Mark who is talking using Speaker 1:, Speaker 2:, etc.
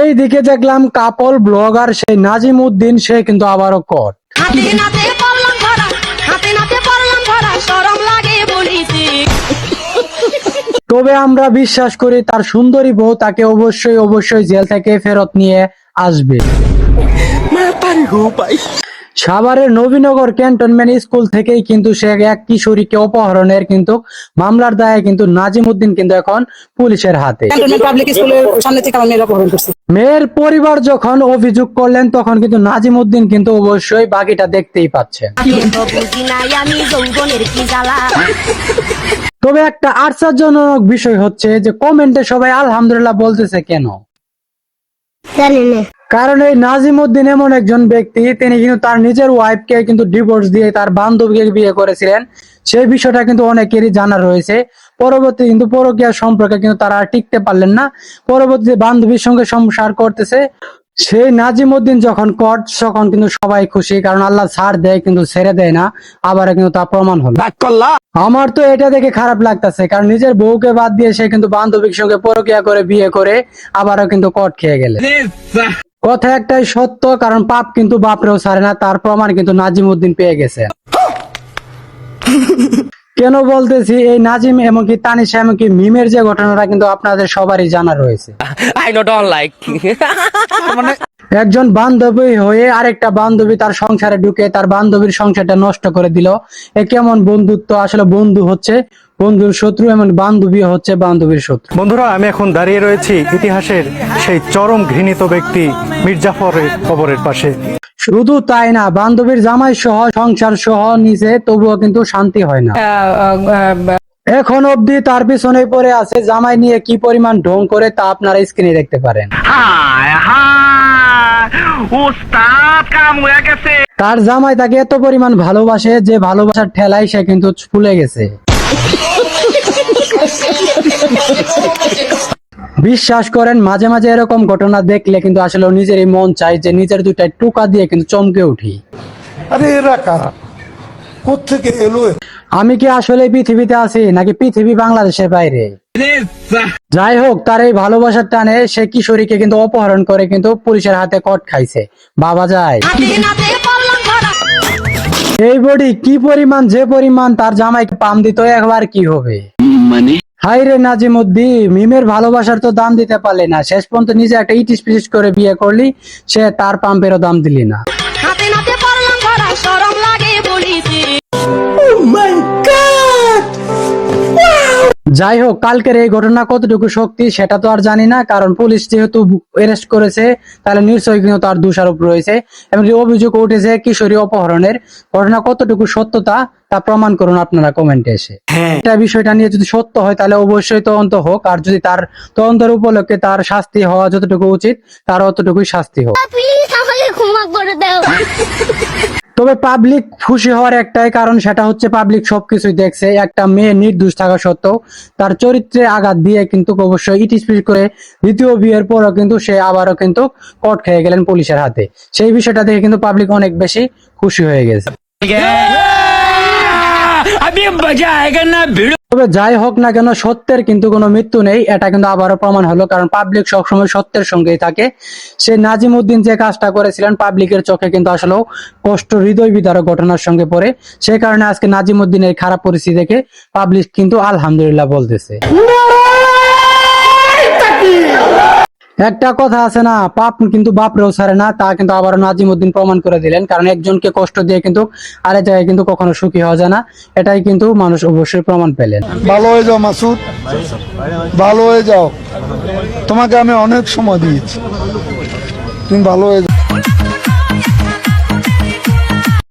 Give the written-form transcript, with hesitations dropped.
Speaker 1: এইদিকে দেখলাম কাপল ব্লগার সেই নাজিম উদ্দিন, সে কিন্তু আবারও কট। তবে আমরা বিশ্বাস করি তার সুন্দরী বউ তাকে অবশ্যই অবশ্যই জেল থেকে ফেরত নিয়ে আসবে। সাভারের নবীনগর ক্যান্টনমেন্ট স্কুল থেকেই কিন্তু সে এক কিশোরীকে অপহরণের কিন্তু মামলার দায়ে কিন্তু নাজিম উদ্দিন কিন্তু এখন পুলিশের হাতে। মেয়ের পরিবার যখন অভিযোগ করলেন তখন কিন্তু নাজিম উদ্দিন কিন্তু অবশ্যই বাকিটা দেখতেই পাচ্ছে। তবে একটা আশ্চর্যজনক বিষয় হচ্ছে যে কমেন্টে সবাই আলহামদুলিল্লাহ বলতেছে কেন, কারণ এই নাজিম উদ্দিন এমন একজন ব্যক্তি, তিনি কিন্তু তার নিজের ওয়াইফকে কিন্তু ডিভোর্স দিয়ে তার বান্ধবীকে বিয়ে করেছিলেন। সেই বিষয়টা কিন্তু অনেকেরই জানা রয়েছে। পরবর্তী কিন্তু পরকীয়া সম্পর্কে কিন্তু তারা আর টিকতে পারলেন না। পরবর্তীতে বান্ধবীর সঙ্গে সংসার করতেছে। সেই নাজিম উদ্দিন যখন কট তখন কিন্তু সবাই খুশি, কারণ আল্লাহ ছাড় দেয় কিন্তু ছেড়ে দেয় না। আবার কিন্তু তা প্রমাণ হলো। আমার তো এটা দেখে খারাপ লাগতেছে, কারণ নিজের বউকে বাদ দিয়ে সে কিন্তু বান্ধবীর সঙ্গে পরকীয়া করে বিয়ে করে আবারও কিন্তু কট খেয়ে গেলে। কথা একটাই সত্য, কারণ পাপ কিন্তু বাপরেও ছাড়ে না, তার প্রমাণ কিন্তু নাজিম উদ্দিন পেয়ে গেছে। কেন বলতেছি, এই নাজিম এমনকি তানিশা এমনকি মিমের যে ঘটনাটা কিন্তু আপনাদের সবারই জানা রয়েছে। একজন বান্ধবী হয়ে আরেকটা বান্ধবী তার সংসারে ঢুকে তার বান্ধবীর সংসারটা নষ্ট করে দিল। এ কেমন বন্ধুত্ব? আসলে বন্ধু হচ্ছে বন্ধুর শত্রু, এমন বান্ধবী হচ্ছে বান্ধবীর শত্রু।
Speaker 2: বন্ধুরা, আমি এখন দাঁড়িয়ে রয়েছি ইতিহাসের সেই চরম ঘৃণিত ব্যক্তি মির্জাফরের কবরের পাশে।
Speaker 1: শুধু তাই না, বান্ধবীর জামাই সহ সংসার সহ নিচে তবুও কিন্তু শান্তি হয় না। এখন অবধি তার পিছনে পড়ে আছে। জামাই নিয়ে কি পরিমাণ ঢং করে তা আপনারা স্ক্রিনে দেখতে পারেন। তার জামাই তাকে এত পরিমাণ ভালোবাসে যে ভালোবাসার ঠেলায় সে কিন্তু ফুলে গেছে। বিশ্বাস করেন, মাঝে মাঝে এরকম ঘটনা দেখলে কিন্তু আসলে নিজেরই মন চাই যে নিজের দুইটা টুকা দিয়ে কিন্তু চমকে উঠি।
Speaker 3: আরে এরা কারা, কোত্থেকে এলো?
Speaker 1: আমি কি আসলে পৃথিবীতে আছি নাকি পৃথিবী বাংলাদেশের বাইরে? যাই হোক, তার এই ভালোবাসার টানে সে কিশোরীকে কিন্তু অপহরণ করে কিন্তু পুলিশের হাতে কট খাইছে। বাবা যায় এই বডি কি পরিমাণ, যে পরিমাণ তার জামাইকে পাম দিত একবার কি হবে মানে। হাই রে নাজিম উদ্দিন, মিমের ভালোবাসার তো দাম দিতে পারলি না, শেষ পর্যন্ত নিজে একটা ইটিস পিটিস করে বিয়ে করলি, সে তার পাম্পেরও দাম দিলি না। যাই হোক, কালকের এই ঘটনা কতটুকু সত্যি সেটা তো আর জানি না, কারণ পুলিশ যেহেতু অ্যারেস্ট করেছে তাহলে নিশ্চয়ই কিন্তু তার দোষারোপ রয়েছে এবং অভিযোগ উঠেছে কিশোরী অপহরণের। ঘটনা কতটুকু সত্যতা তা প্রমাণ করুন আপনারা কমেন্টে এসে। এটা বিষয়টা নিয়ে যদি সত্য হয় তাহলে অবশ্যই তদন্ত হোক, আর যদি তার তদন্তের উপলক্ষে তার শাস্তি হওয়া যতটুকু উচিত তার অতটুকুই শাস্তি হোক। তবে পাবলিক খুশি হওয়ার একটাই কারণ, সেটা হচ্ছে পাবলিক সবকিছুই দেখছে। একটা মেয়ে নির্দোষ থাকা সত্ত্বেও তার চরিত্রে আঘাত দিয়ে কিন্তু অবশ্যই ইটিসপিট করে দ্বিতীয় বিয়ের পরও কিন্তু সে আবারও কিন্তু কট খেয়ে গেলেন পুলিশের হাতে। সেই বিষয়টা দেখে কিন্তু পাবলিক অনেক বেশি খুশি হয়ে গেছে। তবে যাই হোক না কেন, সত্যের কিন্তু কোনো মৃত্যু নেই, এটা কিন্তু আবারও প্রমাণ হলো, কারণ পাবলিক সবসময় সত্যের সঙ্গেই থাকে। সে নাজিম উদ্দিন যে কাজটা করেছিলেন পাবলিকের চোখে কিন্তু আসলে কষ্ট, হৃদয় বিদারক ঘটনার সঙ্গে পড়ে। সে কারণে আজকে নাজিম উদ্দিনের খারাপ পরিস্থিতি দেখে পাবলিক কিন্তু আলহামদুলিল্লাহ বলতেছে। একটা কথা আছে না, পাপ কিন্তু বাপরেও ছাড়ে না, তা কিন্তু আবার নাজিম উদ্দিন প্রমাণ করে দিলেন। কারণ একজনকে কষ্ট দিয়ে কিন্তু আরেক জায়গায় কিন্তু কখনো সুখী হওয়া যায় না, এটাই কিন্তু মানুষ অবশ্যই প্রমাণ পেলেন।
Speaker 3: ভালো হয়ে যাও মাসুদ, ভালো হয়ে যাও, তোমাকে আমি অনেক সময় দিয়েছি, তুমি ভালো হয়ে যাও।